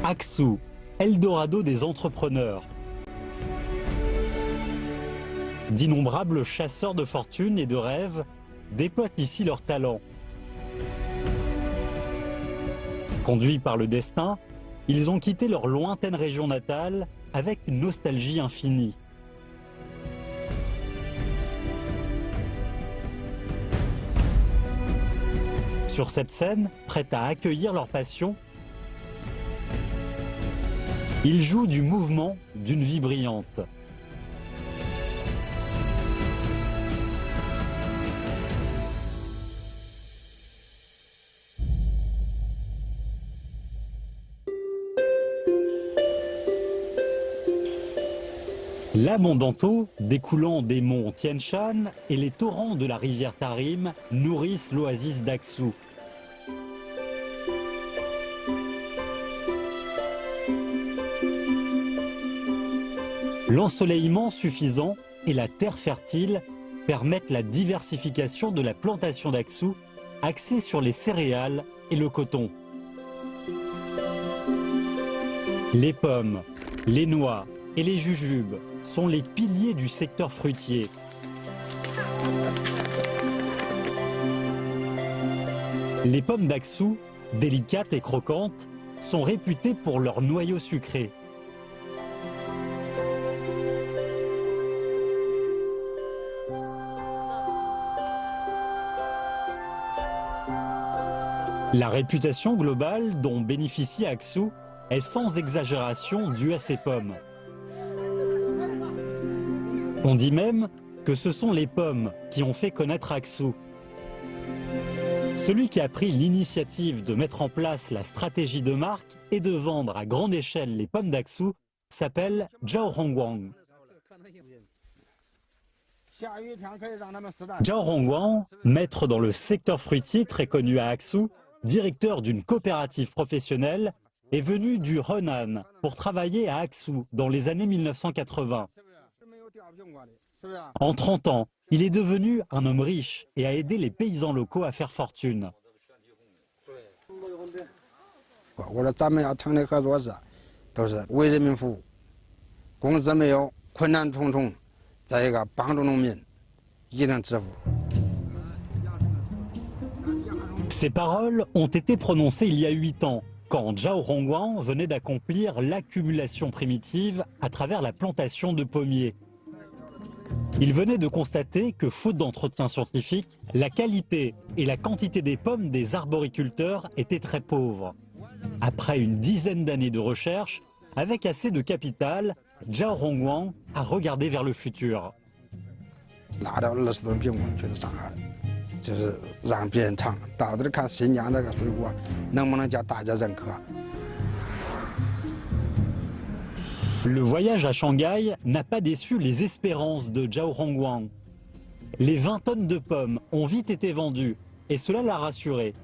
Aksu, Eldorado des entrepreneurs. D'innombrables chasseurs de fortune et de rêves déploient ici leurs talents. Conduits par le destin, ils ont quitté leur lointaine région natale avec une nostalgie infinie. Sur cette scène, prête à accueillir leur passion, ils jouent du mouvement d'une vie brillante. L'abondante eau découlant des monts Tian Shan et les torrents de la rivière Tarim nourrissent l'oasis d'Aksu. L'ensoleillement suffisant et la terre fertile permettent la diversification de la plantation d'Aksu, axée sur les céréales et le coton. Les pommes, les noix et les jujubes sont les piliers du secteur fruitier. Les pommes d'Aksu, délicates et croquantes, sont réputées pour leur noyau sucré. La réputation globale dont bénéficie Aksu est sans exagération due à ces pommes. On dit même que ce sont les pommes qui ont fait connaître Aksu. Celui qui a pris l'initiative de mettre en place la stratégie de marque et de vendre à grande échelle les pommes d'Aksu s'appelle Zhao Hongguang. Zhao Hongguang, maître dans le secteur fruitier très connu à Aksu, directeur d'une coopérative professionnelle, est venu du Henan pour travailler à Aksu dans les années 1980. En 30 ans, il est devenu un homme riche et a aidé les paysans locaux à faire fortune. Ces paroles ont été prononcées il y a 8 ans, quand Zhao Hongguang venait d'accomplir l'accumulation primitive à travers la plantation de pommiers. Il venait de constater que, faute d'entretien scientifique, la qualité et la quantité des pommes des arboriculteurs étaient très pauvres. Après une dizaine d'années de recherche, avec assez de capital, Zhao Hongguang a regardé vers le futur. Le voyage à Shanghai n'a pas déçu les espérances de Zhao Hongguang. Les 20 tonnes de pommes ont vite été vendues et cela l'a rassuré.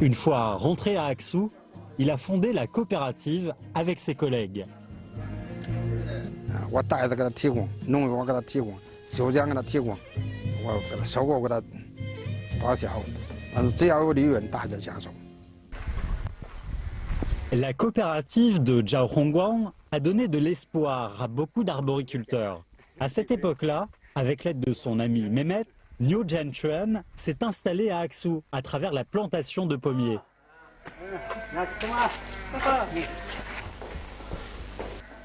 Une fois rentré à Aksu, il a fondé la coopérative avec ses collègues. La coopérative de Zhao Hongguang a donné de l'espoir à beaucoup d'arboriculteurs. À cette époque-là, avec l'aide de son ami Mehmet, Niu Jianchuan s'est installé à Aksu à travers la plantation de pommiers.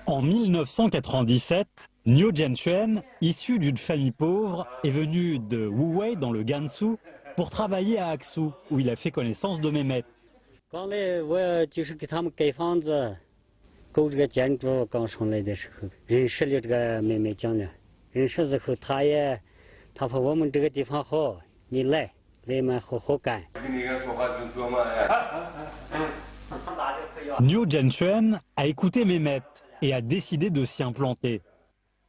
En 1997, Niu Jianchuan, issu d'une famille pauvre, est venu de Wuwei dans le Gansu pour travailler à Aksu, où il a fait connaissance de Mehmet. Niu Jianchuan a écouté Mehmet et a décidé de s'y implanter.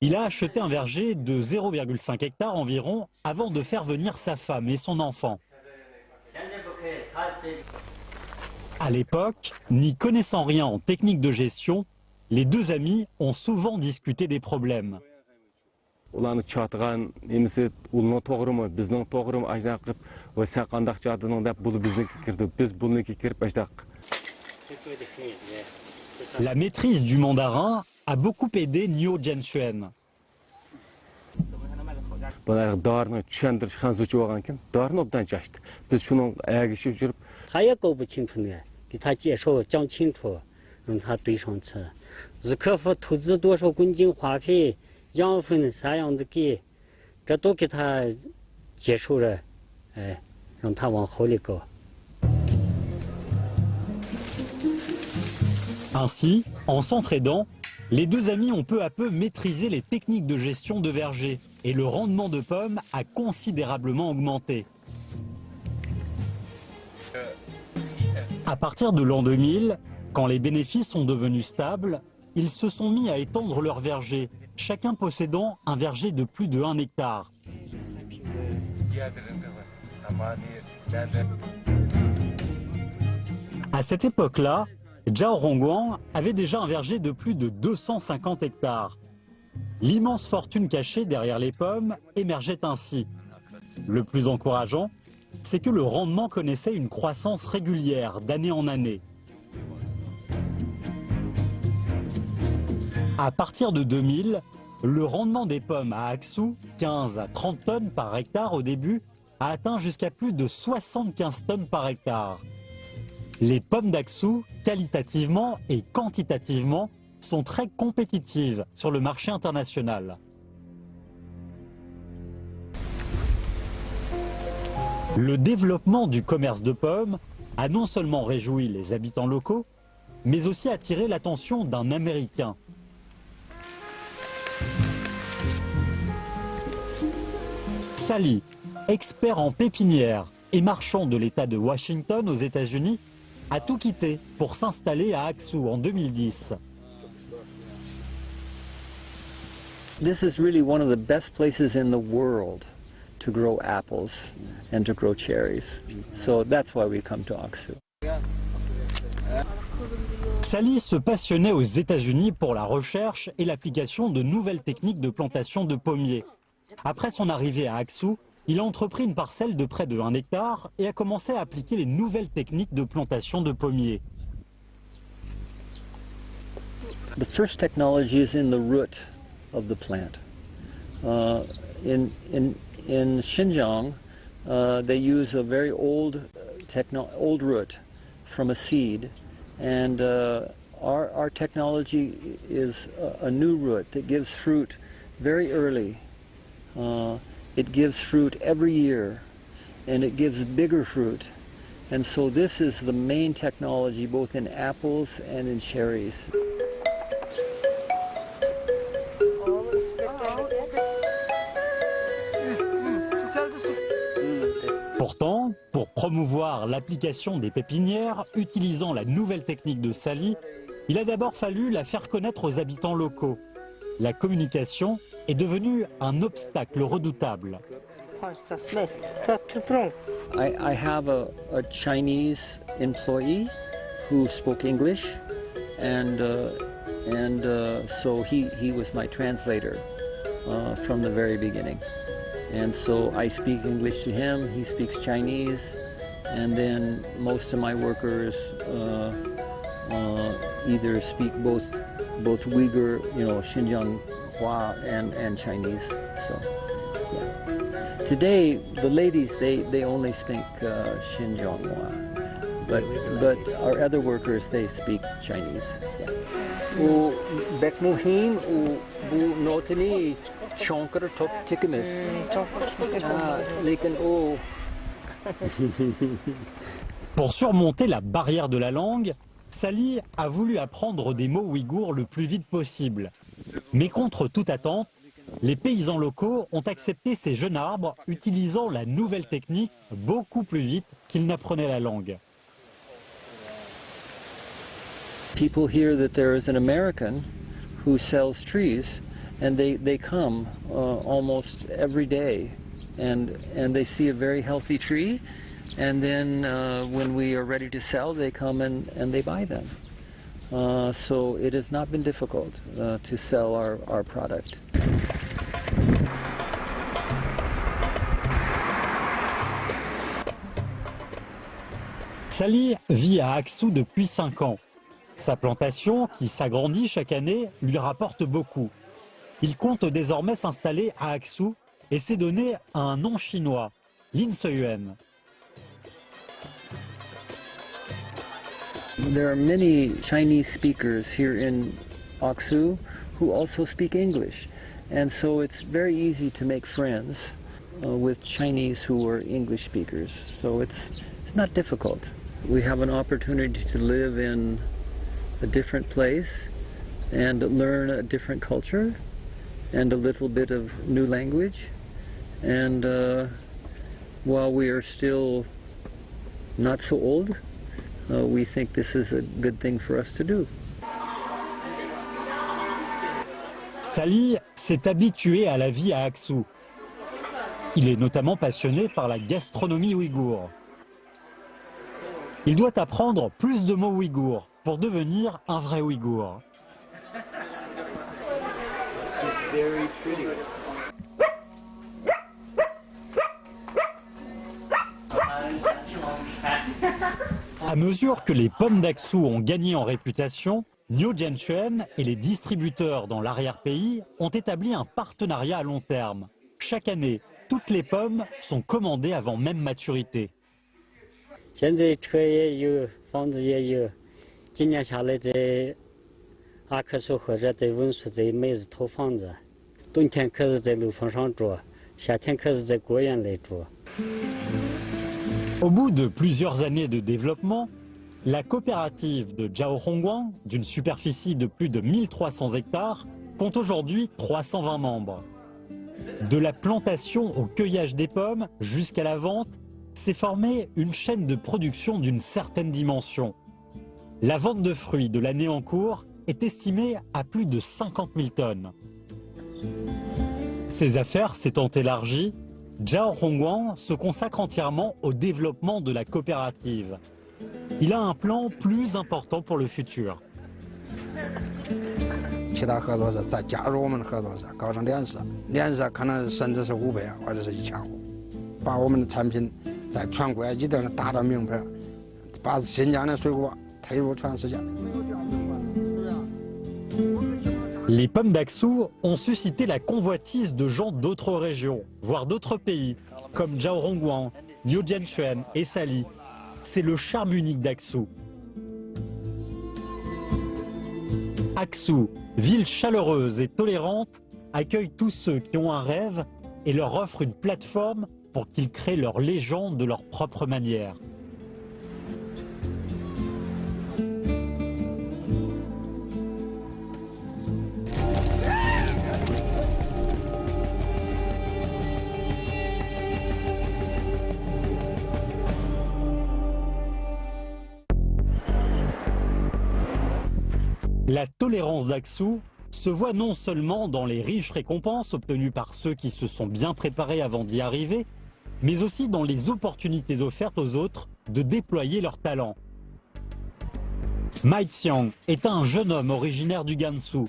Il a acheté un verger de 0,5 hectares environ avant de faire venir sa femme et son enfant. À l'époque, n'y connaissant rien en technique de gestion, les deux amis ont souvent discuté des problèmes. La maîtrise du mandarin a beaucoup aidé Niu Jianxuan. Ainsi, en s'entraidant, les deux amis ont peu à peu maîtrisé les techniques de gestion de verger et le rendement de pommes a considérablement augmenté. À partir de l'an 2000, quand les bénéfices sont devenus stables, ils se sont mis à étendre leur verger, chacun possédant un verger de plus de 1 hectare. À cette époque-là, Zhao Rongguan avait déjà un verger de plus de 250 hectares. L'immense fortune cachée derrière les pommes émergeait ainsi. Le plus encourageant, c'est que le rendement connaissait une croissance régulière d'année en année. À partir de 2000, le rendement des pommes à Aksu, 15 à 30 tonnes par hectare au début, a atteint jusqu'à plus de 75 tonnes par hectare. Les pommes d'Aksu, qualitativement et quantitativement, sont très compétitives sur le marché international. Le développement du commerce de pommes a non seulement réjoui les habitants locaux, mais aussi attiré l'attention d'un Américain. Sally, expert en pépinière et marchand de l'État de Washington aux États-Unis, a tout quitté pour s'installer à Aksu en 2010. This is really one of the best places in the world to grow apples and to grow cherries. So that's why we come to Aksu. Sally se passionnait aux États-Unis pour la recherche et l'application de nouvelles techniques de plantation de pommiers. Après son arrivée à Aksu, il a entrepris une parcelle de près de 1 hectare et a commencé à appliquer les nouvelles techniques de plantation de pommiers. The first technology is in the root of the plant. In Xinjiang, they use a very old root from a seed, and our technology is a new root that gives fruit very early. It gives fruit every year, and it gives bigger fruit. And so this is the main technology both in apples and in cherries. Pourtant, pour promouvoir l'application des pépinières utilisant la nouvelle technique de Sally, il a d'abord fallu la faire connaître aux habitants locaux. La communication est devenue un obstacle redoutable. I have a Chinese employee who spoke English, and so he was my translator from the very beginning. And so I speak English to him, he speaks Chinese, and then most of my workers either speak both Uyghur, Xinjiang Hua and Chinese. So, yeah. Today, the ladies, they only speak Xinjiang Hua, but our other workers, they speak Chinese. U Bekmuhim, bu notini Shankar top tikmis. Pour surmonter la barrière de la langue, Sally a voulu apprendre des mots ouïghours le plus vite possible. Mais contre toute attente, les paysans locaux ont accepté ces jeunes arbres utilisant la nouvelle technique beaucoup plus vite qu'ils n'apprenaient la langue. People hear that there is an American who sells trees, and they come almost every day, and they see a very healthy tree, and then when we are ready to sell, they come and they buy them. So it has not been difficult to sell our product. Sally vit à Aksu depuis 5 ans. Sa plantation, qui s'agrandit chaque année, lui rapporte beaucoup. Il compte désormais s'installer à Aksu et s'est donné un nom chinois, Lin Seyuan. There are many Chinese speakers here in Aksu who also speak English, and so it's very easy to make friends with Chinese who are English speakers. So it's not difficult. We have an opportunity to live in a different place and learn a different culture and a little bit of new language. And while we are still not so old, we think this is a good thing for us to do. Sali s'est habitué à la vie à Aksu. Il est notamment passionné par la gastronomie ouïghour. Il doit apprendre plus de mots ouïghours pour devenir un vrai ouïghour. À mesure que les pommes d'Aksu ont gagné en réputation, Niu Jianchuan et les distributeurs dans l'arrière-pays ont établi un partenariat à long terme. Chaque année, toutes les pommes sont commandées avant même maturité. 现在车也有，房子也有。今年下来在阿克苏或者在文苏在梅子头房子，冬天可是在楼房上住，夏天可是在果园里住。 Au bout de plusieurs années de développement, la coopérative de Jiaohongguang, d'une superficie de plus de 1300 hectares, compte aujourd'hui 320 membres. De la plantation au cueillage des pommes jusqu'à la vente, s'est formée une chaîne de production d'une certaine dimension. La vente de fruits de l'année en cours est estimée à plus de 50 000 tonnes. Ses affaires s'étant élargies, Jiaohongguang se consacre entièrement au développement de la coopérative. Il a un plan plus important pour le futur. 其他合作社再加入我们的合作社，搞成连锁，连锁可能甚至是500或者是1000户，把我们的产品在全国一定打到名牌，把新疆的水果推入全世界。 Les pommes d'Aksu ont suscité la convoitise de gens d'autres régions, voire d'autres pays, comme Jiaohongguang, Niu Jianchuan et Sali. C'est le charme unique d'Aksu. Aksu, ville chaleureuse et tolérante, accueille tous ceux qui ont un rêve et leur offre une plateforme pour qu'ils créent leur légende de leur propre manière. La tolérance d'Aksu se voit non seulement dans les riches récompenses obtenues par ceux qui se sont bien préparés avant d'y arriver, mais aussi dans les opportunités offertes aux autres de déployer leurs talents. Mai Xiang est un jeune homme originaire du Gansu.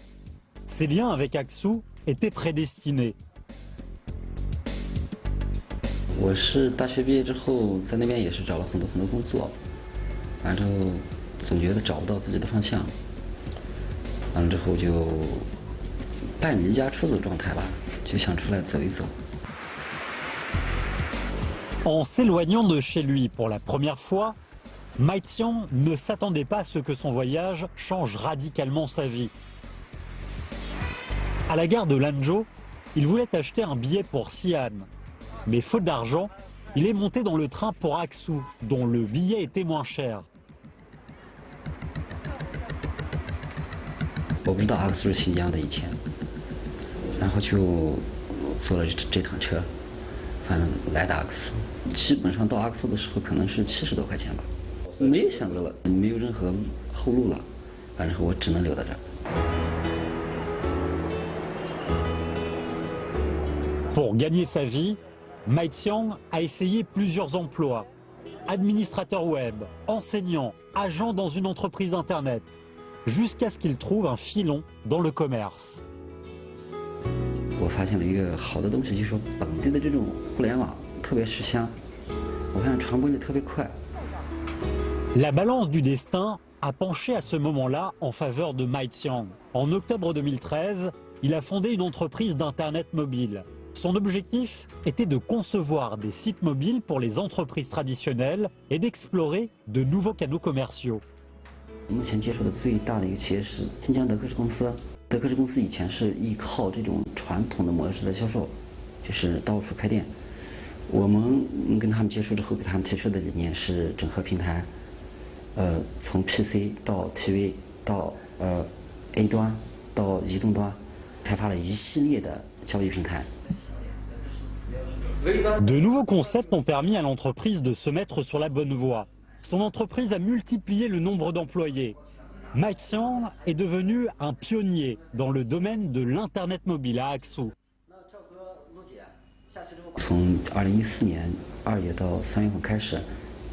Ses liens avec Aksu étaient prédestinés. 我是大学毕业之后，在那边也是找了很多工作，完之后总觉得找不到自己的方向。 完了之后就半离家出走状态吧，就想出来走一走。 En s'éloignant de chez lui pour la première fois, Mai Xiang ne s'attendait pas à ce que son voyage change radicalement sa vie. À la gare de Lanzhou, il voulait acheter un billet pour Xi'an. Mais faute d'argent, il est monté dans le train pour Aksu, dont le billet était moins cher. 我不知道阿克苏是新疆的以前，然后就坐了这趟车，反正来到阿克苏，基本上到阿克苏的时候可能是70多块钱吧，没有选择了，没有任何后路了，反正我只能留在这儿。 Pour gagner sa vie, Mai Xiang a essayé plusieurs emplois. Administrateur web, enseignant, agent dans une entreprise internet, jusqu'à ce qu'il trouve un filon dans le commerce. 我发现了一个好的东西，就是说本地的这种互联网特别吃香，我发现传播力特别快。 La balance du destin a penché à ce moment-là en faveur de Mai Xiang. En octobre 2013, il a fondé une entreprise d'Internet mobile. Son objectif était de concevoir des sites mobiles pour les entreprises traditionnelles et d'explorer de nouveaux canaux commerciaux. 目前接触的最大的一个企业是新疆德克士公司。德克士公司以前是依靠这种传统的模式在销售，就是到处开店。我们跟他们接触之后，给他们提出的理念是整合平台，从 PC 到 TV 到A 端到移动端，开发了一系列的交易平台。 De nouveaux concepts ont permis à l'entreprise de se mettre sur la bonne voie. Son entreprise a multiplié le nombre d'employés. Mai Xiang est devenu un pionnier dans le domaine de l'Internet mobile à Aksu. 从2014年2月到3月份开始，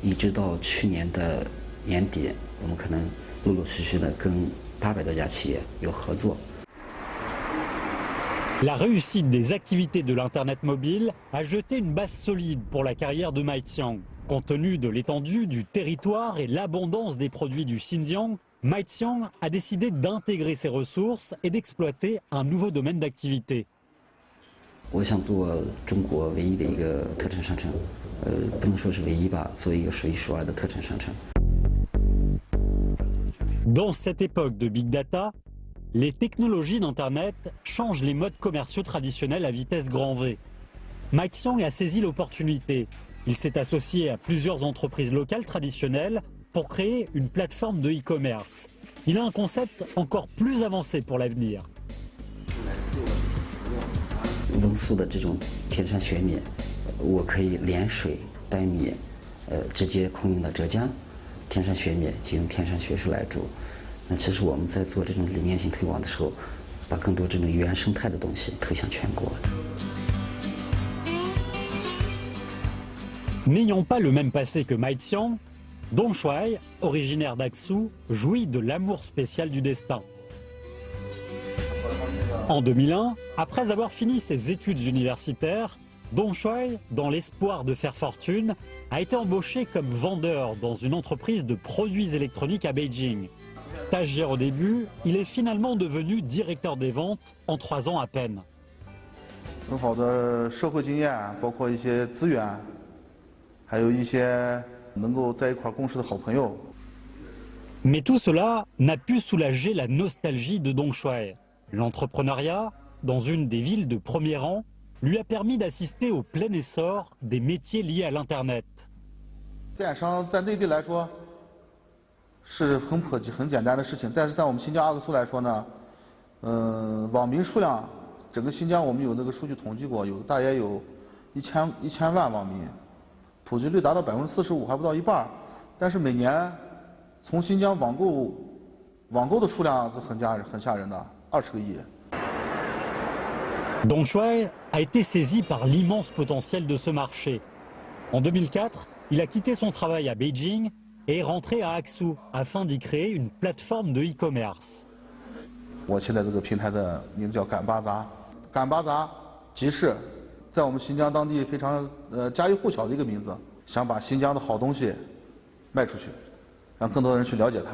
一直到去年的年底，我们可能陆陆续续的跟800多家企业有合作。 La réussite des activités de l'Internet mobile a jeté une base solide pour la carrière de Mai Xiang. Compte tenu de l'étendue du territoire et l'abondance des produits du Xinjiang, Mai Xiang a décidé d'intégrer ses ressources et d'exploiter un nouveau domaine d'activité. 我想做中国唯一的一个特产商城，不能说是唯一吧，做一个数一数二的特产商城。 Dans cette époque de Big Data, les technologies d'Internet changent les modes commerciaux traditionnels à vitesse grand V. Mai Xiang a saisi l'opportunité. Il s'est associé à plusieurs entreprises locales traditionnelles pour créer une plateforme de e-commerce. Il a un concept encore plus avancé pour l'avenir. 甾素的这种天山雪米，我可以连水带米，直接空运到浙江。天山雪米就用天山雪水来煮。那其实我们在做这种理念性推广的时候，把更多这种原生态的东西推向全国。 N'ayant pas le même passé que Mai Xiang, Dong Shuai, originaire d'Aksu, jouit de l'amour spécial du destin. En 2001, après avoir fini ses études universitaires, Dong Shuai, dans l'espoir de faire fortune, a été embauché comme vendeur dans une entreprise de produits électroniques à Beijing. Stagiaire au début, il est finalement devenu directeur des ventes en 3 ans à peine. 很好的社会经验，包括一些资源，还有一些能够在一块共事的好朋友。 Mais tout cela n'a pu soulager la nostalgie de Dong Shuai. L'entrepreneuriat, dans une des villes de premier rang, lui a permis d'assister au plein essor des métiers liés à l'Internet. 电商在内地来说是很普及、很简单的事情，但是在我们新疆阿克苏来说呢，网民数量，整个新疆我们有那个数据统计过，大约有1000万网民，普及率达到45%，还不到一半。但是每年从新疆网购的数量是很吓人的，20个亿。 Dong Shuai a été saisi par l'immense potentiel de ce marché. En 2004, il a quitté son travail à Beijing et est rentré à Aksu afin d'y créer une plateforme de e-commerce. 我现在这个平台的名字叫赶巴扎，赶巴扎集市，在我们新疆当地非常家喻户晓的一个名字。想把新疆的好东西卖出去，让更多人去了解它。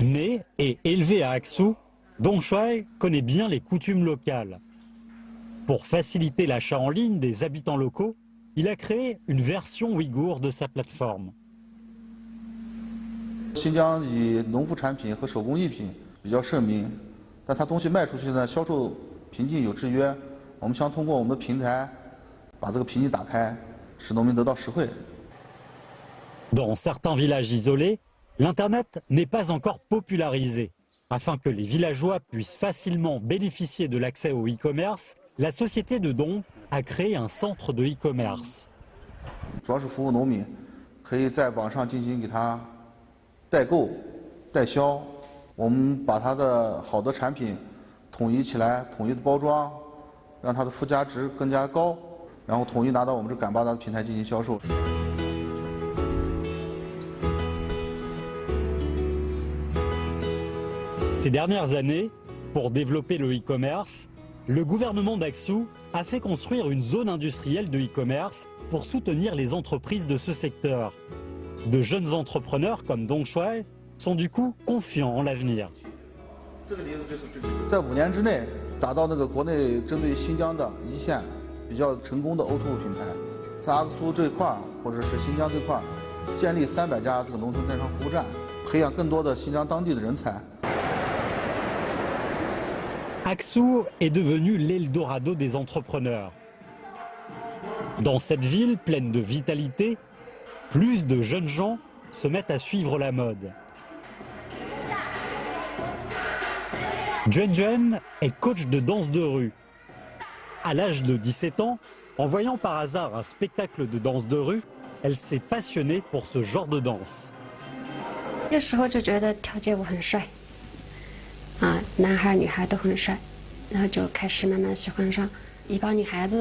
Né et élevé à Aksu, Dong Shuai connaît bien les coutumes locales. Pour faciliter l'achat en ligne des habitants locaux, il a créé une version ouïghour de sa plateforme. 新疆以农副产品和手工艺品比较盛名，但它东西卖出去呢，销售瓶颈有制约。我们想通过我们的平台，把这个瓶颈打开，使农民得到实惠。 Dans certains villages isolés, l'Internet n'est pas encore popularisé. Afin que les villageois puissent facilement bénéficier de l'accès au e-commerce, la société de Dong a créé un centre de e-commerce. 主要是服务农民，可以在网上进行给他代购、代销。我们把他的好的产品统一起来，统一的包装，让它的附加值更加高，然后统一拿到我们这赶巴扎的平台进行销售。 Ces dernières années, pour développer le e-commerce, le gouvernement d'Aksu a fait construire une zone industrielle de e-commerce pour soutenir les entreprises de ce secteur. De jeunes entrepreneurs comme Dong Shuai sont du coup confiants en l'avenir. 在5年之内达到那个国内针对新疆的一线比较成功的 O2O 品牌，在阿克苏这一块或者是新疆这块建立300家这个农村电商服务站，培养更多的新疆当地的人才。 Aksu est devenu l'Eldorado des entrepreneurs. Dans cette ville pleine de vitalité, plus de jeunes gens se mettent à suivre la mode. Juan Juan est coach de danse de rue. À l'âge de 17 ans, en voyant par hasard un spectacle de danse de rue, elle s'est passionnée pour ce genre de danse. 那时候就觉得跳街舞很帅，男孩女孩都很帅，然后就开始慢慢喜欢上一帮女孩子，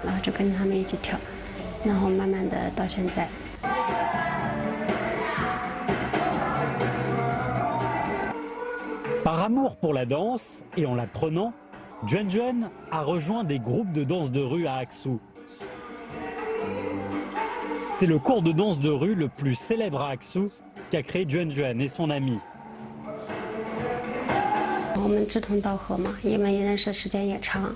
然后就跟着他们一起跳，然后慢慢的到现在。 Par amour pour la danse et en l'apprenant, Juan Juan a rejoint des groupes de danse de rue à Aksu. C'est le cours de danse de rue le plus célèbre à Aksu qu'a créé Juan Juan et son ami. 我们志同道合嘛，因为认识时间也长，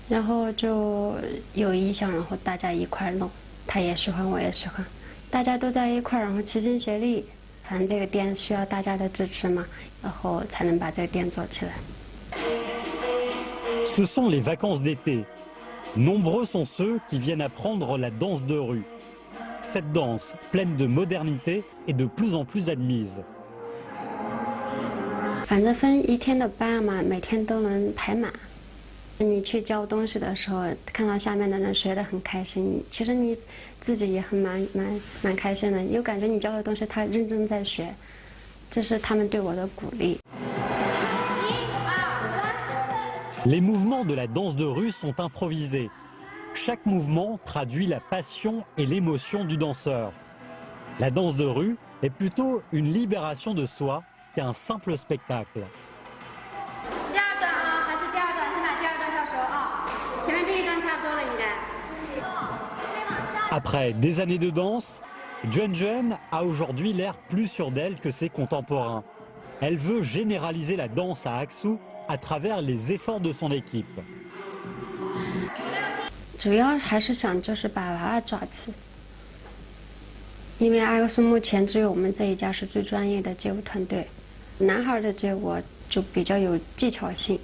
然后就有意向，然后大家一块弄，他也喜欢，我也喜欢，大家都在一块，然后齐心协力。 反正这个店需要大家的支持嘛，然后才能把这个店做起来。 Ce sont les vacances d'été. Nombreux sont ceux qui viennent apprendre la danse de rue. Cette danse, pleine de modernité, est de plus en plus admise. 反正分一天的班嘛，每天都能排满。你去教东西的时候，看到下面的人学得很开心，其实你自己也很蛮开心的，又感觉你教的东西他认真在学，这是他们对我的鼓励。 Les mouvements de la danse de rue sont improvisés. Chaque mouvement traduit la passion et l'émotion du danseur. La danse de rue est plutôt une libération de soi qu'un simple spectacle. Après des années de danse, Juan Juan a aujourd'hui l'air plus sûre d'elle que ses contemporains. Elle veut généraliser la danse à Aksu à travers les efforts de son équipe. 主要还是想就是把娃娃抓起，因为阿克苏目前只有我们这一家是最专业的街舞团队，男孩的街舞就比较有技巧性，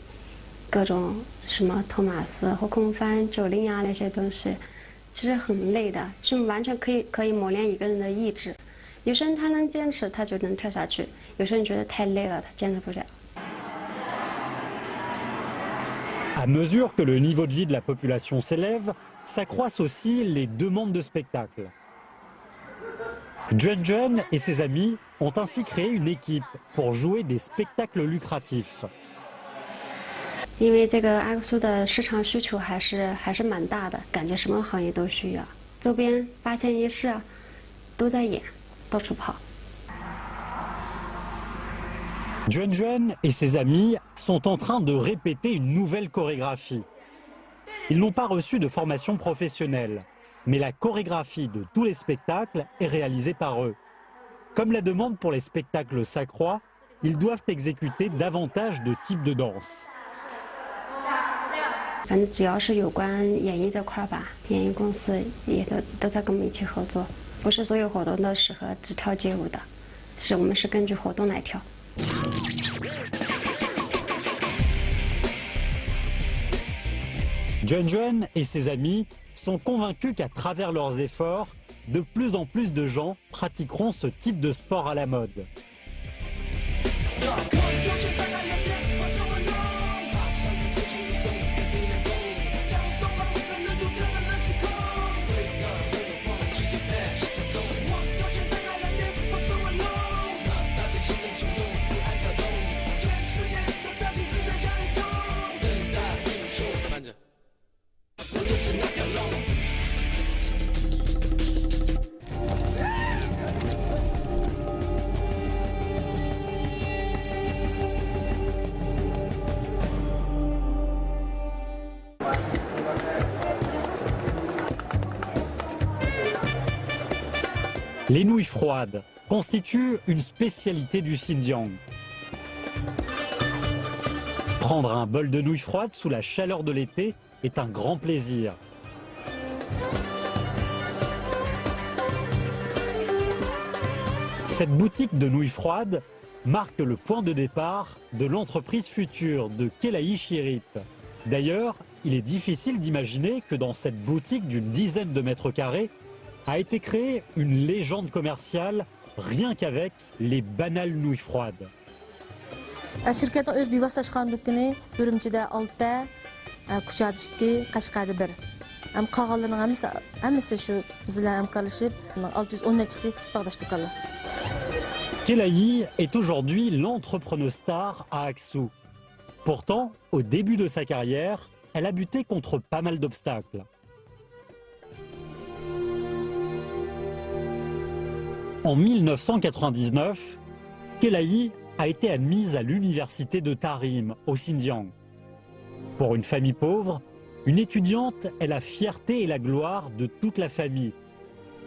各种什么托马斯、后空翻、90啊那些东西，其实很累的，是完全可以磨练一个人的意志。有些人他能坚持，他就能跳下去；有些人觉得太累了，他坚持不了。 À mesure que le niveau de vie de la population s'élève, s'accroissent aussi les demandes de spectacles. Juan Juan et ses amis ont ainsi créé une équipe pour jouer des spectacles lucratifs. 因为这个阿克苏的市场需求还是蛮大的，感觉什么行业都需要。周边8县1市都在演，到处跑。 Juan Juan et ses amis sont en train de répéter une nouvelle chorégraphie. Ils n'ont pas reçu de formation professionnelle, mais la chorégraphie de tous les spectacles est réalisée par eux. Comme la demande pour les spectacles s'accroît, ils doivent exécuter davantage de types de danse. 反正只要是有关演艺这块吧，演艺公司也都在跟我们一起合作。不是所有活动都适合只跳街舞的，我们是根据活动来跳。 Juan Juan et ses amis sont convaincus qu'à travers leurs efforts, de plus en plus de gens pratiqueront ce type de sport à la mode. Les nouilles froides constituent une spécialité du Xinjiang. Prendre un bol de nouilles froides sous la chaleur de l'été est un grand plaisir. Cette boutique de nouilles froides marque le point de départ de l'entreprise future de Kelayi Shirip. D'ailleurs, il est difficile d'imaginer que dans cette boutique d'une dizaine de mètres carrés a été créée une légende commerciale rien qu'avec les banales nouilles froides. Şirketin öz bivaslaşkan dükkanı Ürümçi'de 6'da, Kucha'da 2, Qashqar'da 1. Hem qağalarının hemisi şu bizle hemkarlaşıp 610 neçisi bağdaş dükkanlar. Kelayi est aujourd'hui l'entrepreneur star à Aksu. Pourtant, au début de sa carrière, elle a buté contre pas mal d'obstacles. En 1999, Kelayi a été admise à l'université de Tarim, au Xinjiang. Pour une famille pauvre, une étudiante est la fierté et la gloire de toute la famille.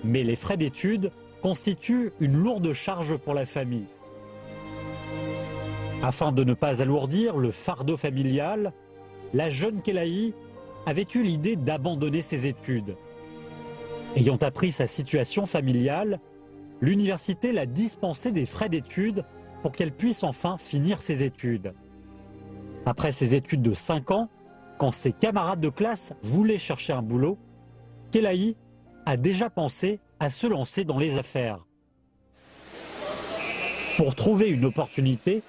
Mais les frais d'études constituent une lourde charge pour la famille. Afin de ne pas alourdir le fardeau familial, la jeune Kelayi avait eu l'idée d'abandonner ses études. Ayant appris sa situation familiale, l'université l'a dispensée des frais d'études pour qu'elle puisse enfin finir ses études. Après ses études de 5 ans, quand ses camarades de classe voulaient chercher un boulot, Kelayi a déjà pensé à se lancer dans les affaires. Pour trouver une opportunité,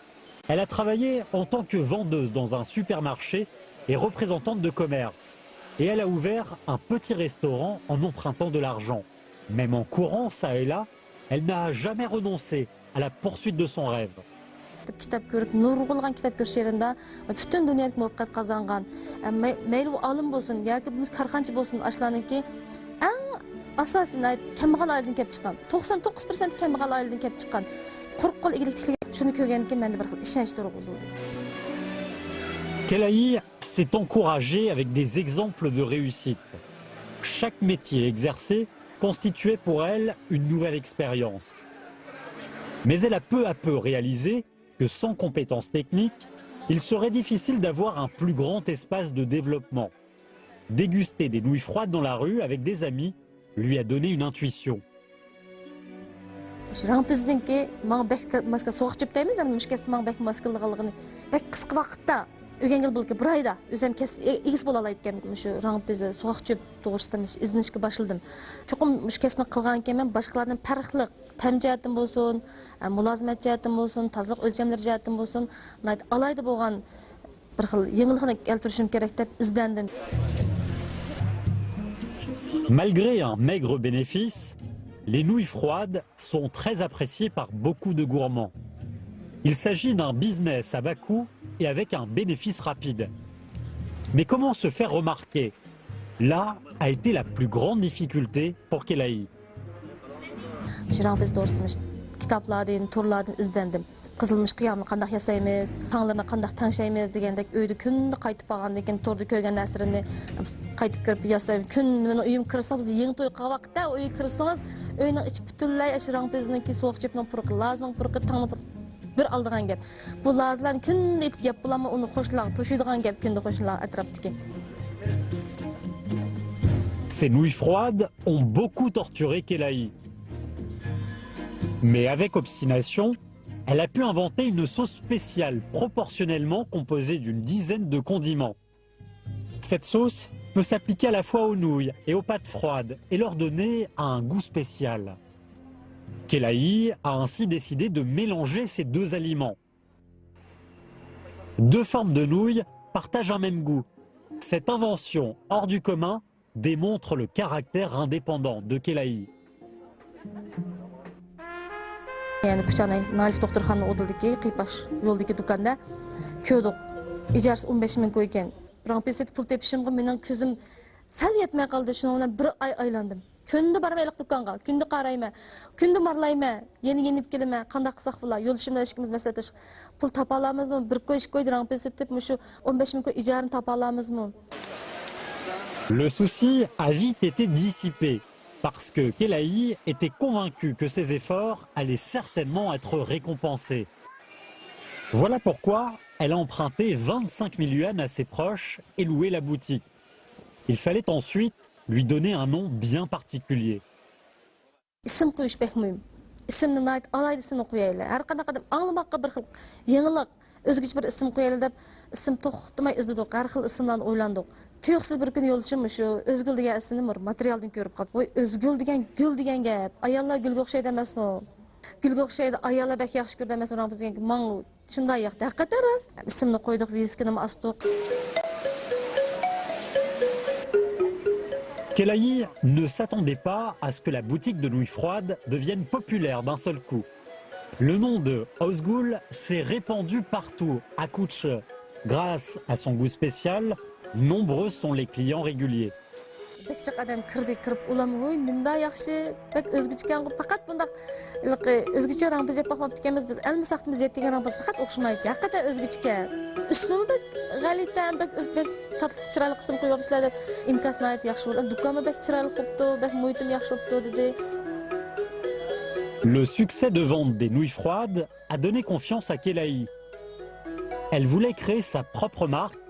elle a travaillé en tant que vendeuse dans un supermarché et représentante de commerce. Et elle a ouvert un petit restaurant en empruntant de l'argent. Même en courant ça et là, elle n'a jamais renoncé à la poursuite de son rêve. Kitap görüp, nurgulgan kitap görüşlerinde bütün dünyalık muvaffaqiyat kazangan, meyli o alım bolsun, yoki biz karxanchi bolsun, aşlarınki en asasını kambag'al ailedan kelib chiqqan. 99% kambag'al ailedan kelib chiqqan. Quruq qo'l egiliklik shuni ko'rgandan keyin menda bir xil ishonch turg'izildi. Kelayi s'est encouragée avec des exemples de réussite. Chaque métier exercé constituait pour elle une nouvelle expérience. Mais elle a peu à peu réalisé que sans compétences techniques, il serait difficile d'avoir un plus grand espace de développement. Déguster des nouilles froides dans la rue avec des amis lui a donné une intuition. Rampizdinki manga bek maska soğuk çöp deymiz, ama müşkes manga bek maskılığını bek kısqı vaqtda ögengil bilki bir ayda özüm kes igis bola alaytken şu rampizi soğuk çöp doğrusunda iznişke başladım. Çokum müşkesini qılgan eken men başkalardan farqlı tam jihatim bolsun, mulazimat jihatim bolsun, tazlıq ölçemleri jihatim bolsun, alayda bolgan bir xil yengilligini keltirishim kerak deb izlendim. Malgré un maigre bénéfice, les nouilles froides sont très appréciées par beaucoup de gourmands. Il s'agit d'un business à bas coût et avec un bénéfice rapide. Mais comment se faire remarquer? Là a été la plus grande difficulté pour Kelayi. Biz doğrusu kitaplardan, turlardan izlendim. Qızılmış qiyamını qandaq yasaymiz, tanglarına qandaq tanışaymiz degandek öydü күнді qaytib bağandan keyin turda ko'rgan narsalarni qaytib kirib yasaymiz. Kun meni uyim kirsangiz, biz yeng to'y qilgan vaqtda uy kirsangiz, uyning ichi butunlay ashrangizniki so'q chepning purqi, lazning purqi, tangning purqi bir aldigan gap. Bu lazlarni kunda etib yeb bo'lama, uni qo'shlar, to'shiydigan gap kunda qo'shlar atrofdagi. Ces nouilles froides ont beaucoup torturé Kelayi. Mais avec obstination, elle a pu inventer une sauce spéciale proportionnellement composée d'une dizaine de condiments. Cette sauce peut s'appliquer à la fois aux nouilles et aux pâtes froides et leur donner un goût spécial. Kelayi a ainsi décidé de mélanger ces deux aliments. Deux formes de nouilles partagent un même goût. Cette invention hors du commun démontre le caractère indépendant de Kelayi. Yani Kucha'nın Nalik doktorxana odildiki, qiypaş yoldaki dükanda köydük. İcarısı 15 min koyken. Rampeset pul tepişimge mening ko'zim sal yetmay qoldi. Şunun bilan bir ay aylandim. Kunda barmaylik dükanga, kunda qarayma, kunda marlayma, yeni kelime, qandaq qilsak bo'lar, yo'lishimda ishimiz maslahatlashib, pul topa olamizmi? Bir qo'y ish qo'ydi rampeset deb shu 15 min ko'y ijarani topa olamizmi? Le souci a vite été dissipé. Parce que Kelaï était convaincue que ses efforts allaient certainement être récompensés. Voilà pourquoi elle a emprunté 25 000 yuan à ses proches et loué la boutique. Il fallait ensuite lui donner un nom bien particulier. İsim qo'yish bek muhim. İsimni alayda isimni qo'yaylik. Har qanday qadam anglamoqqa bir xil yangilik, o'zgacha bir ism qo'yaylik deb ism to'xtamay izladik. Har xil ismlarni o'ylandik. Tuyuqsiz bir kun yo'lchim shu O'zgul degan ismni materialdan ko'rib qolib, voy O'zgul degan gul degan gap. Ayollar gulga o'xshaydi emasmi? Gulga o'xshaydi, ayollar bek yaxshi ko'rdi emasmi? Bizga mang shunday yo'q. Haqiqatan rost. Ismni qo'ydik, vizitini asdik. Kelaï ne s'attendait pas à ce que la boutique de nouilles froides devienne populaire d'un seul coup. Le nom de Ozgul s'est répandu partout, à Kutch. Grâce à son goût spécial, nombreux sont les clients réguliers. Bekçi adam kirib ulam voy nimda yaxshi bek o'zgacha faqat bundaq o'zgacha rang biz yapmoqmab ekanmiz biz almisaqtimiz yeb degan rang biz faqat o'xshamaydi haqiqatan o'zgacha usmim bek g'alitan bek o'zbek tatlı chiroyli qism qo'yapsizlar deb inkasni ayt yaxshi bo'ldi do'konma bek chiroyli qopti bek muhitim yaxshi qopti dedi. Le succès de vente des nouilles froides a donné confiance à Kelaï. Elle voulait créer sa propre marque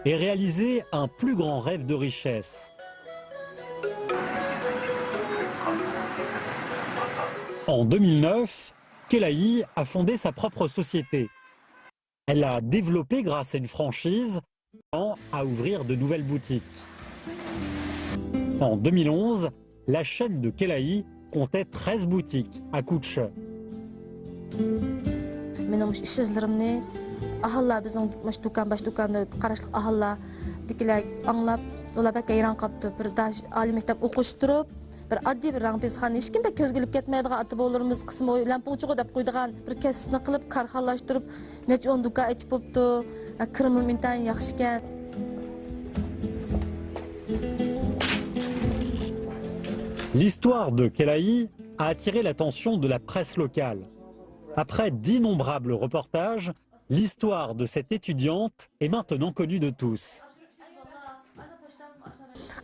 et réaliser un plus grand rêve de richesse. En 2009, Kelaï a fondé sa propre société. Elle a développé grâce à une franchise à ouvrir de nouvelles boutiques. En 2011, la chaîne de Kelaï comptait 13 boutiques à Kutch. Bir addiy bir rangpezxon hech kim bek ko'zga ilib ketmaydigan ati bo'larimiz qismi lampunchiga deb qo'ydigan bir kasbni qilib korxonalashtirib necha 10 do'kon ichib bo'pti kirimi mintan yaxshi ekan. L'histoire de Kelaï a attiré l'attention de la presse locale. Après d'innombrables reportages, l'histoire de cette étudiante est maintenant connue de tous.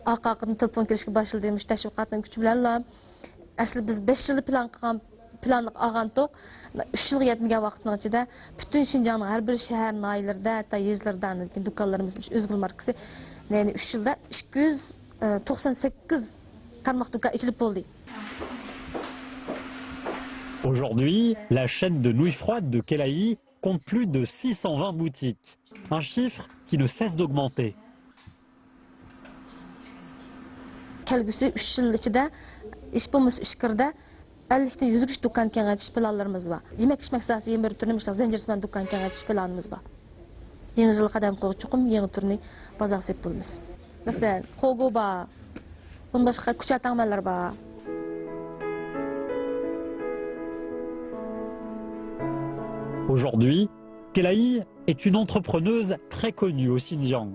Aqaqın telefon kirishga başladı, müstəşviqatın gücü bilan. Asli biz 5 yil planlıq ağantık. 3 yılga yetmegen vaqtning ichida bütün Şinjanning har bir shahar, noyalarda, hatta yezlardan do'konlarimiz O'zgul markasi, ya'ni 3 yilda 298 tarmoq do'kon ichilib bo'ldi. Aujourd'hui, la chaîne de nouilles froides de Kelaï compte plus de 620 boutiques, un chiffre qui ne cesse d'augmenter. Kelgusi 3 yil ichida ish bo'lmas ishqirda 50 dan 100 do'kon kengaytirish planlarimiz bor. Yemek-ichmak sohasida 21 turli zanjirsimon do'kon kengaytirish planimiz bor. Yangi yil qadam qo'yib chuqum yangi turni bozor sep bo'lamiz. Masalan, Xogo bor, bundan boshqa kucha tangmanlar bor. Aujourd'hui, Kelaï est une entrepreneuse très connue au Xinjiang.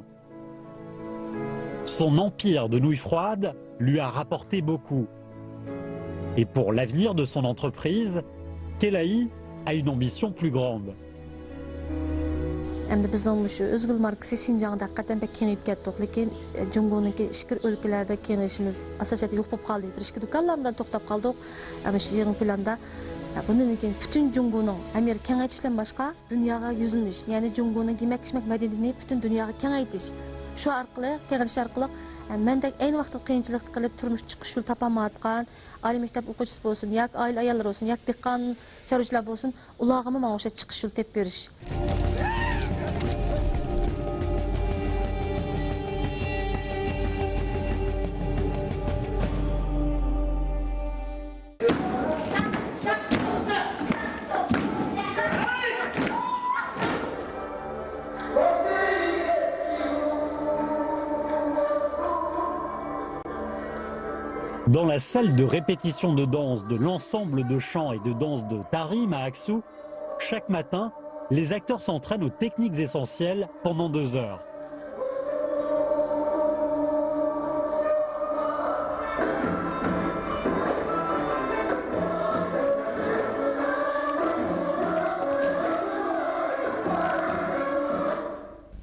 Son empire de nouilles froides lui a rapporté beaucoup. Et pour l'avenir de son entreprise, Kelaï a une ambition plus grande. Endi bizning shu O'zgul markasi Xinjiangda haqiqatan bek kengayib ketdik, lekin Jungoniki ishkir o'lkalarda kengayishimiz asosiyatda yo'q bo'lib qoldi. Bir ikki do'konlardan to'xtab qoldik. Ama shu yangi planda bundan keyin butun Jungoning Amerika kengaytirishdan boshqa dunyoga yuzlanish, ya'ni Jungoning yemak-ichmak madaniyatini butun dunyoga kengaytirish. Şu arqılı, kengaytirish arqılı mendek ayni vaqtda qiyinchilik qilib turmush chiqish yo'l topolmayotgan oliy maktab o'quvchisi bo'lsin, yoki oila ayollar bo'lsin, yoki dehqon chorvachilar bo'lsin, ularga mana o'sha chiqish yo'l tepib berish. Dans la salle de répétition de danse de l'ensemble de chant et de danse de Tarim à Aksu, chaque matin, les acteurs s'entraînent aux techniques essentielles pendant 2 heures.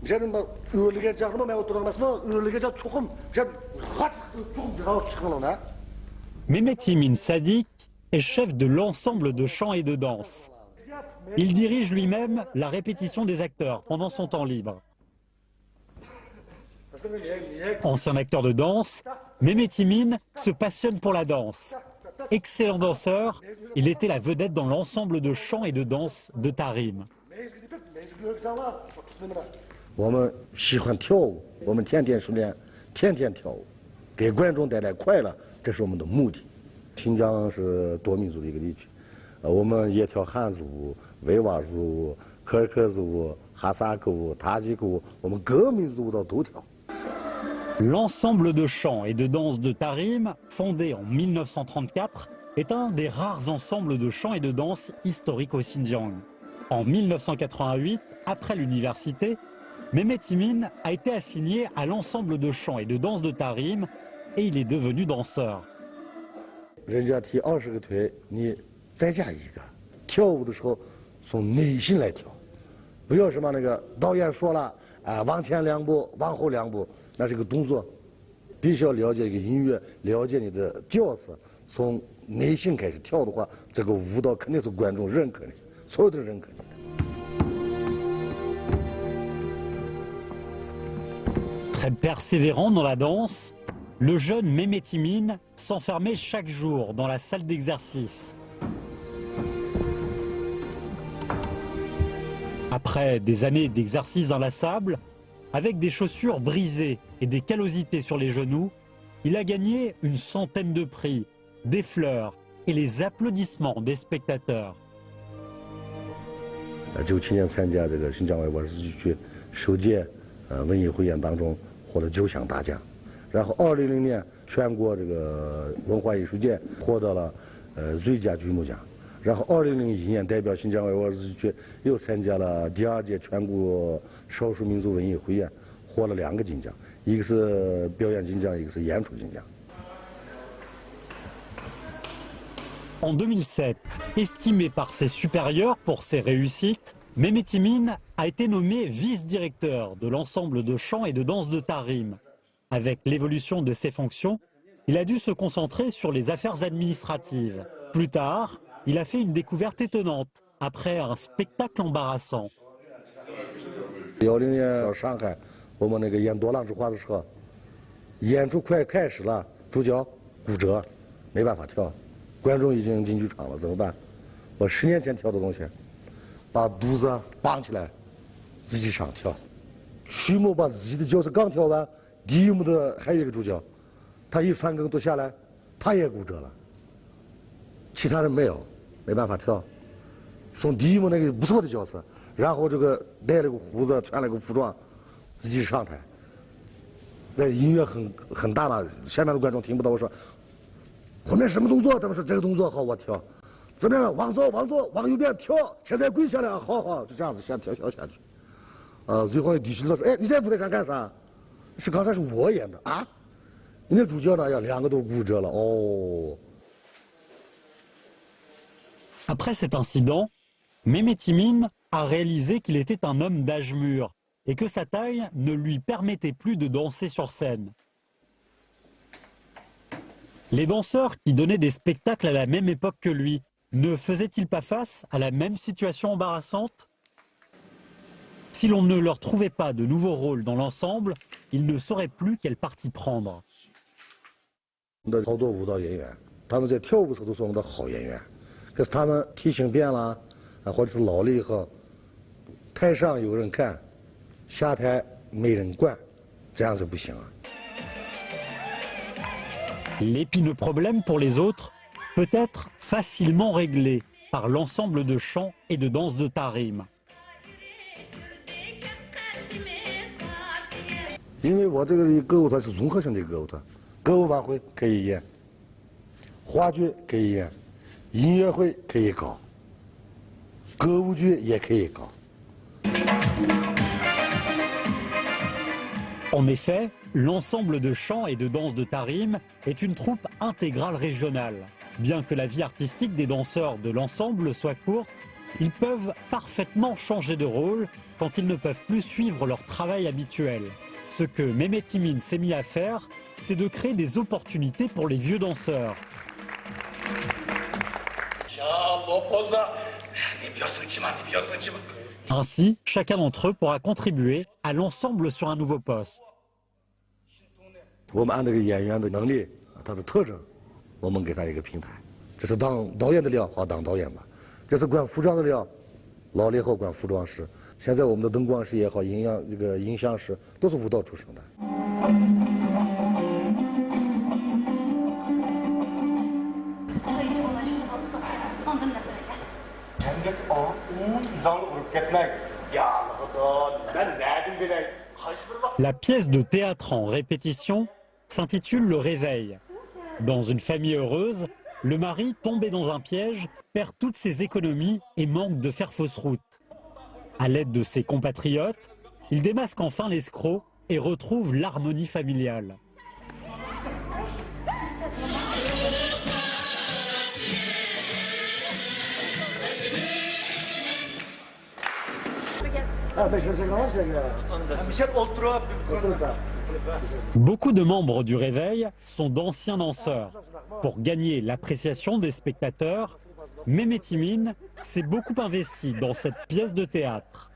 J'aime urliga jaqma men o'tirolmasman, urliga cho'qim. J'aime xat cho'qim javob chiqmagan ha. Mehmet Emin Sadik est chef de l'ensemble de chant et de danse. Il dirige lui-même la répétition des acteurs pendant son temps libre. Ancien acteur de danse, Mehmet Emin se passionne pour la danse. Excellent danseur, il était la vedette dans l'ensemble de chant et de danse de Tarim. 我们喜欢跳舞，我们天天训练，天天跳舞，给观众带来快乐，这是我们的目的。新疆是多民族的一个地区，我们也跳汉族舞、维吾尔族舞、柯尔克族舞、哈萨克舞、塔吉克舞，我们各个民族的舞蹈都跳。 L'ensemble de chant et de danse de Tarim, fondé en 1934, est un des rares ensembles de chant et de danse historiques au Xinjiang. En 1988, après l'université, Mehmet Emin a été assigné à l'ensemble de chant et de danse de Tarim et il est devenu danseur. 人家踢20个腿，你再加一个。跳舞的时候从内心来跳，不要什么那个导演说了啊，往前2步，往后2步，那是个动作。必须要了解一个音乐，了解你的角色，从内心开始跳的话，这个舞蹈肯定是观众认可的，所有的人认可你的。 Très persévérant dans la danse, le jeune Mehmet Emin s'enfermait chaque jour dans la salle d'exercice. Après des années d'exercice inlassable, avec des chaussures brisées et des callosités sur les genoux, il a gagné une centaine de prix, des fleurs et les applaudissements des spectateurs. 97年参加这个新疆维吾尔自治区首届文艺汇演当中。 获得9项大奖，然后2000年全国这个文化艺术节获得了最佳剧目奖，然后2001年代表新疆维吾尔自治区又参加了第2届全国少数民族文艺汇演，获了2个金奖，一个是表演金奖，一个是演出金奖。 En 2007, estimé par ses supérieurs pour ses réussites, Mehmet Emin a été nommé vice-directeur de l'ensemble de chant et de danse de Tarim. Avec l'évolution de ses fonctions, il a dû se concentrer sur les affaires administratives. Plus tard, il a fait une découverte étonnante après un spectacle embarrassant. 10年到上海，我们那个演《多浪之花》的时候，演出快开始了，主角骨折，没办法跳，观众已经进剧场了，怎么办？我10年前跳的东西。 把肚子绑起来，自己上跳。徐某把自己的角色刚跳完，第一幕的还有一个主角，他一翻跟头下来，他也骨折了。其他人没有，没办法跳。从第一幕那个不错的角色，然后这个戴了个胡子，穿了个服装，自己上台。在音乐很大嘛，下面的观众听不到。我说后面什么动作？他们说这个动作好，我跳。 怎么样？往左，往左，往右边跳。现在跪下来，好好，就这样子先跳下去。最后地区老说：“哎，你在舞台上干啥？”是刚才是我演的啊。你那主角呢？要2个都骨折了哦。Après cet incident, Mehmet Emin a réalisé qu'il était un homme d'âge mûr et que sa taille ne lui permettait plus de danser sur scène. Les danseurs qui donnaient des spectacles à la même époque que lui ne faisaient-ils pas face à la même situation embarrassante? Si l'on ne leur trouvait pas de nouveaux rôles dans l'ensemble, ils ne sauraient plus quelle partie prendre. 好多舞蹈演员，他们在跳舞时候都是我们的好演员，可是他们体型变了，或者是老了以后，台上有人看，下台没人管，这样就不行啊。 L'épineux problème pour les autres peut être facilement réglé par l'ensemble de chants et de danse de Tarim. 因为我这个歌舞团是综合性的歌舞团，歌舞晚会可以演，话剧可以演，音乐会可以搞，歌舞剧也可以搞。 En effet, l'ensemble de chants et de danse de Tarim est une troupe intégrale régionale. Bien que la vie artistique des danseurs de l'ensemble soit courte, ils peuvent parfaitement changer de rôle quand ils ne peuvent plus suivre leur travail habituel. Ce que Mehmet Emin s'est mis à faire, c'est de créer des opportunités pour les vieux danseurs. Ainsi, chacun d'entre eux pourra contribuer à l'ensemble sur un nouveau poste. 我们按这个演员的能力、他的特征，我们给他一个平台。这是当导演的料，好当导演吧；这是管服装的料，老了以后管服装师。现在我们的灯光师也好，音响师都是舞蹈出身的。 La pièce de théâtre en répétition s'intitule Le Réveil. Dans une famille heureuse, le mari, tombé dans un piège, perd toutes ses économies et manque de faire fausse route. À l'aide de ses compatriotes, il démasque enfin l'escroc et retrouve l'harmonie familiale. Beaucoup de membres du Réveil sont d'anciens danseurs. Pour gagner l'appréciation des spectateurs, Mehmet Emin s'est beaucoup investi dans cette pièce de théâtre.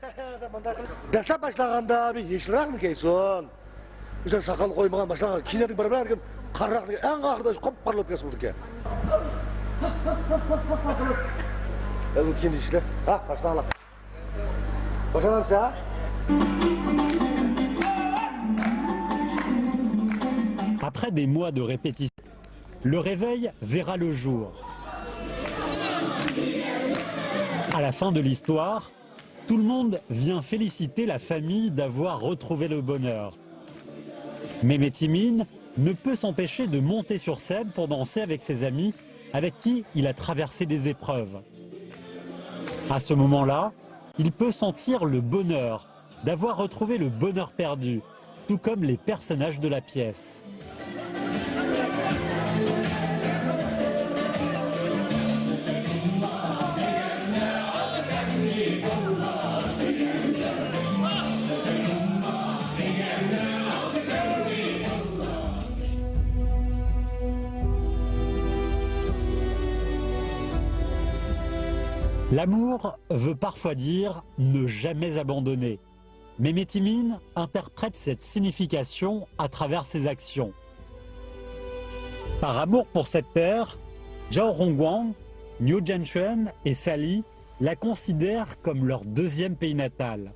Après des mois de répétition, le Réveil verra le jour. À la fin de l'histoire, tout le monde vient féliciter la famille d'avoir retrouvé le bonheur. Mehmet Emin ne peut s'empêcher de monter sur scène pour danser avec ses amis avec qui il a traversé des épreuves. À ce moment-là, il peut sentir le bonheur d'avoir retrouvé le bonheur perdu, tout comme les personnages de la pièce. L'amour veut parfois dire ne jamais abandonner. Mehmet Emin interprète cette signification à travers ses actions. Par amour pour cette terre, Zhao Rongguang, Niu Jianchuan et Sally la considèrent comme leur deuxième pays natal.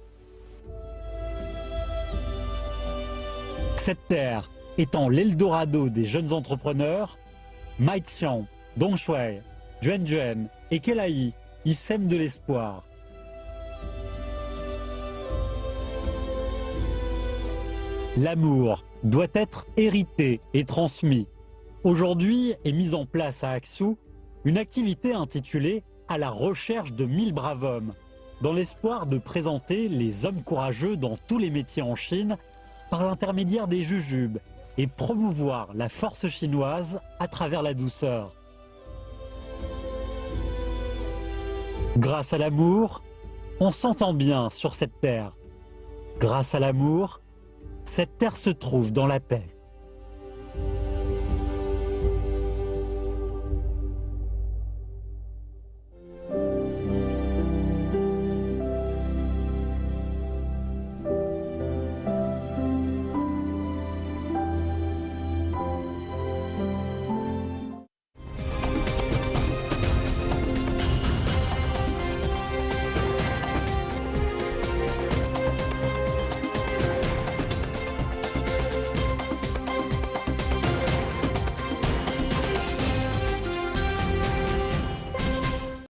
Cette terre étant l'Eldorado des jeunes entrepreneurs, Mai Xiang, Dong Shui, Juan Juan et Kelai y sèment de l'espoir. L'amour doit être hérité et transmis. Aujourd'hui est mise en place à Aksu une activité intitulée « À la recherche de 1000 braves hommes », dans l'espoir de présenter les hommes courageux dans tous les métiers en Chine par l'intermédiaire des jujubes et promouvoir la force chinoise à travers la douceur. Grâce à l'amour, on s'entend bien sur cette terre. Grâce à l'amour, cette terre se trouve dans la paix.